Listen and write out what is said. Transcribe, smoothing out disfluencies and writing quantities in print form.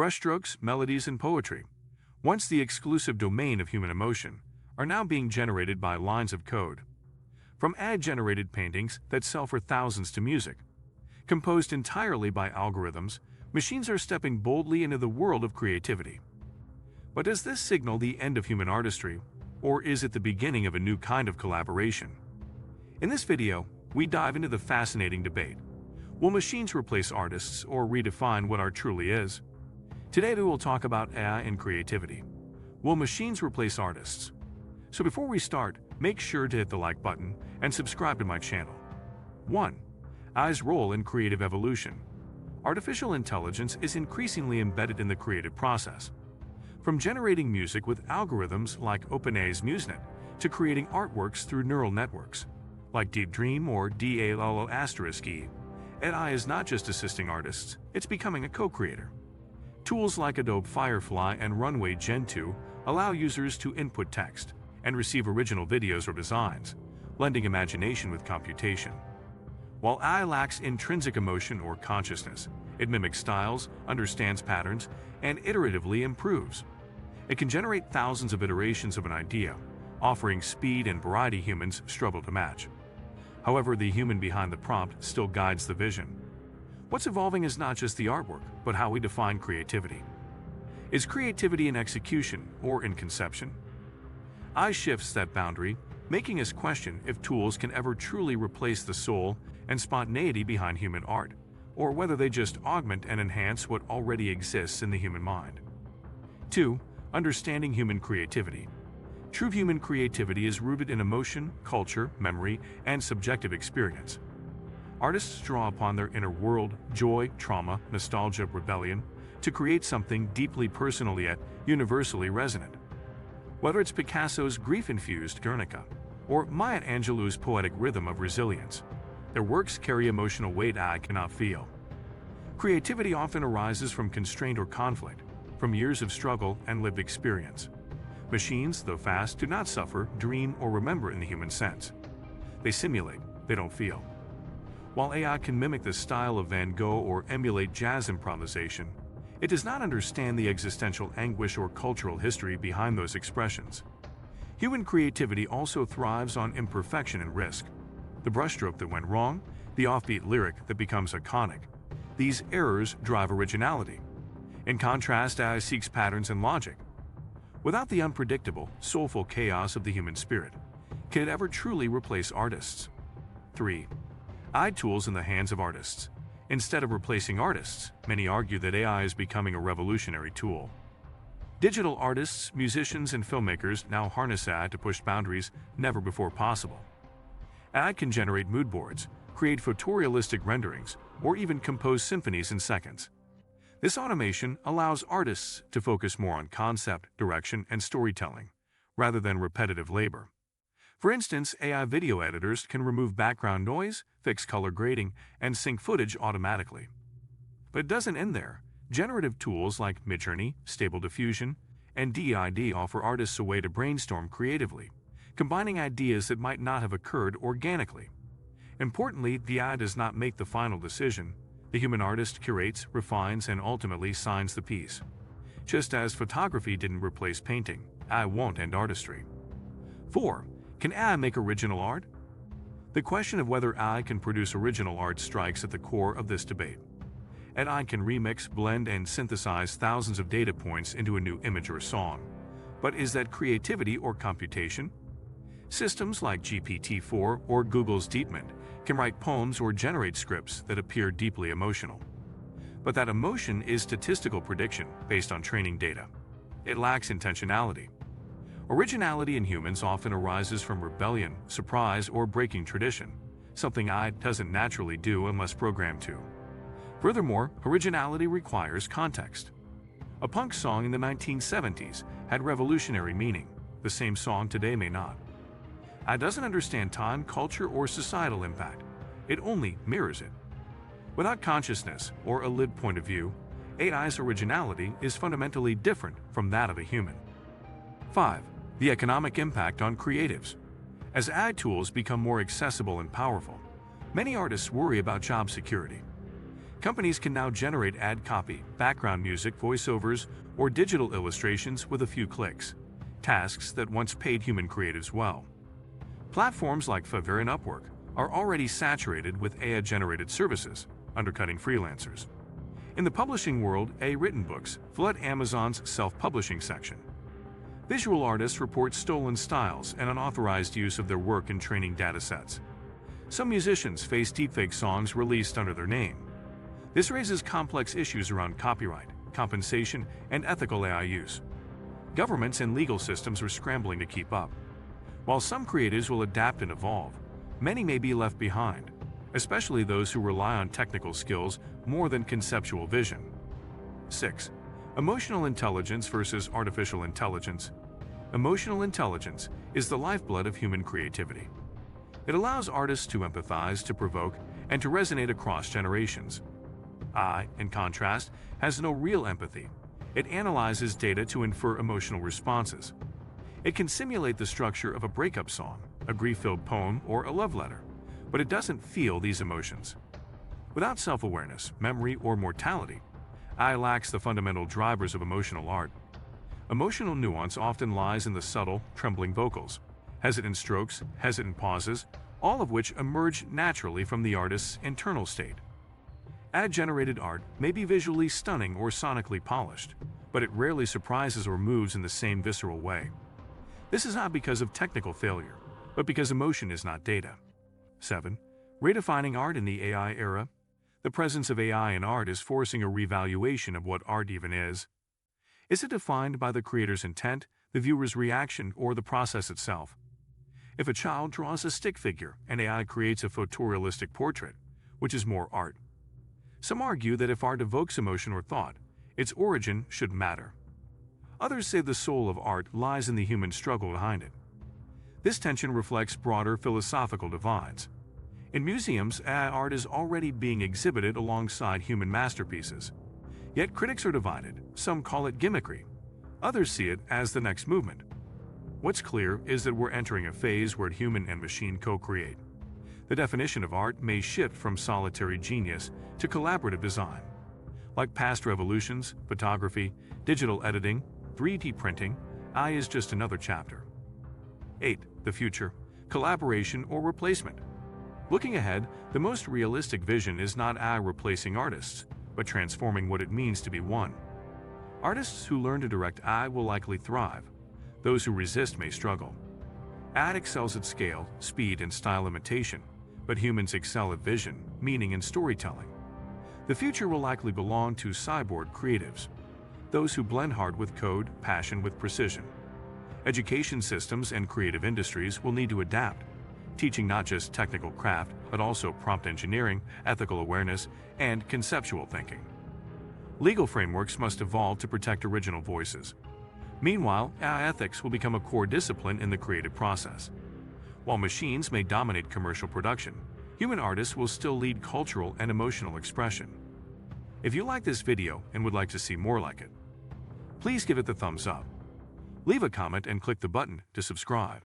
Brushstrokes, melodies, and poetry, once the exclusive domain of human emotion, are now being generated by lines of code. From AI-generated paintings that sell for thousands to music, composed entirely by algorithms, machines are stepping boldly into the world of creativity. But does this signal the end of human artistry, or is it the beginning of a new kind of collaboration? In this video, we dive into the fascinating debate. Will machines replace artists or redefine what art truly is? Today we will talk about AI and creativity. Will machines replace artists? So before we start, make sure to hit the like button and subscribe to my channel. 1. AI's role in creative evolution. Artificial intelligence is increasingly embedded in the creative process. From generating music with algorithms like OpenAI's MuseNet to creating artworks through neural networks, like Deep Dream or DALL*E, AI is not just assisting artists, it's becoming a co-creator. Tools like Adobe Firefly and Runway Gen 2 allow users to input text and receive original videos or designs, blending imagination with computation. While AI lacks intrinsic emotion or consciousness, it mimics styles, understands patterns, and iteratively improves. It can generate thousands of iterations of an idea, offering speed and variety humans struggle to match. However, the human behind the prompt still guides the vision. What's evolving is not just the artwork, but how we define creativity. Is creativity in execution or in conception? AI shifts that boundary, making us question if tools can ever truly replace the soul and spontaneity behind human art, or whether they just augment and enhance what already exists in the human mind. 2. Understanding human creativity. True human creativity is rooted in emotion, culture, memory, and subjective experience. Artists draw upon their inner world, joy, trauma, nostalgia, rebellion, to create something deeply personal yet universally resonant. Whether it's Picasso's grief-infused Guernica or Maya Angelou's poetic rhythm of resilience, their works carry emotional weight AI cannot feel. Creativity often arises from constraint or conflict, from years of struggle and lived experience. Machines, though fast, do not suffer, dream, or remember in the human sense. They simulate, they don't feel. While AI can mimic the style of Van Gogh or emulate jazz improvisation, it does not understand the existential anguish or cultural history behind those expressions. Human creativity also thrives on imperfection and risk. The brushstroke that went wrong, the offbeat lyric that becomes iconic. These errors drive originality. In contrast, AI seeks patterns and logic. Without the unpredictable, soulful chaos of the human spirit, can it ever truly replace artists? 3. AI tools in the hands of artists. Instead of replacing artists, many argue that AI is becoming a revolutionary tool. Digital artists, musicians, and filmmakers now harness AI to push boundaries never before possible. AI can generate mood boards, create photorealistic renderings, or even compose symphonies in seconds. This automation allows artists to focus more on concept, direction, and storytelling, rather than repetitive labor. For instance, AI video editors can remove background noise, fix color grading, and sync footage automatically. But it doesn't end there. Generative tools like Midjourney, Stable Diffusion, and DID offer artists a way to brainstorm creatively, combining ideas that might not have occurred organically. Importantly, the AI does not make the final decision. The human artist curates, refines, and ultimately signs the piece. Just as photography didn't replace painting, AI won't end artistry. 4. Can AI make original art? The question of whether AI can produce original art strikes at the core of this debate. AI can remix, blend, and synthesize thousands of data points into a new image or song. But is that creativity or computation? Systems like GPT-4 or Google's DeepMind can write poems or generate scripts that appear deeply emotional. But that emotion is statistical prediction based on training data. It lacks intentionality. Originality in humans often arises from rebellion, surprise, or breaking tradition, something AI doesn't naturally do unless programmed to. Furthermore, originality requires context. A punk song in the 1970s had revolutionary meaning. The same song today may not. AI doesn't understand time, culture, or societal impact. It only mirrors it. Without consciousness or a lived point of view, AI's originality is fundamentally different from that of a human. 5. The economic impact on creatives. As AI tools become more accessible and powerful, many artists worry about job security. Companies can now generate ad copy, background music, voiceovers, or digital illustrations with a few clicks, tasks that once paid human creatives well. Platforms like Fiverr and Upwork are already saturated with AI-generated services, undercutting freelancers. In the publishing world, AI-written books flood Amazon's self-publishing section. Visual artists report stolen styles and unauthorized use of their work in training datasets. Some musicians face deepfake songs released under their name. This raises complex issues around copyright, compensation, and ethical AI use. Governments and legal systems are scrambling to keep up. While some creatives will adapt and evolve, many may be left behind, especially those who rely on technical skills more than conceptual vision. 6. Emotional intelligence versus artificial intelligence. Emotional intelligence is the lifeblood of human creativity. It allows artists to empathize, to provoke, and to resonate across generations. AI, in contrast, has no real empathy. It analyzes data to infer emotional responses. It can simulate the structure of a breakup song, a grief-filled poem, or a love letter, but it doesn't feel these emotions. Without self-awareness, memory, or mortality, AI lacks the fundamental drivers of emotional art. Emotional nuance often lies in the subtle, trembling vocals, hesitant strokes, hesitant pauses, all of which emerge naturally from the artist's internal state. AI-generated art may be visually stunning or sonically polished, but it rarely surprises or moves in the same visceral way. This is not because of technical failure, but because emotion is not data. 7. Redefining art in the AI era. The presence of AI in art is forcing a revaluation of what art even is. Is it defined by the creator's intent, the viewer's reaction, or the process itself? If a child draws a stick figure and AI creates a photorealistic portrait, which is more art? Some argue that if art evokes emotion or thought, its origin should matter. Others say the soul of art lies in the human struggle behind it. This tension reflects broader philosophical divides. In museums, AI art is already being exhibited alongside human masterpieces. Yet critics are divided. Some call it gimmickry. Others see it as the next movement. What's clear is that we're entering a phase where human and machine co-create. The definition of art may shift from solitary genius to collaborative design. Like past revolutions, photography, digital editing, 3D printing, AI is just another chapter. 8. The future, collaboration or replacement. Looking ahead, the most realistic vision is not AI replacing artists, but transforming what it means to be one. Artists who learn to direct AI will likely thrive. Those who resist may struggle. AI excels at scale, speed, and style imitation, but humans excel at vision, meaning, and storytelling. The future will likely belong to cyborg creatives, those who blend heart with code, passion with precision. Education systems and creative industries will need to adapt, teaching not just technical craft, but also prompt engineering, ethical awareness, and conceptual thinking. Legal frameworks must evolve to protect original voices. Meanwhile, AI ethics will become a core discipline in the creative process. While machines may dominate commercial production, human artists will still lead cultural and emotional expression. If you like this video and would like to see more like it, please give it the thumbs up. Leave a comment and click the button to subscribe.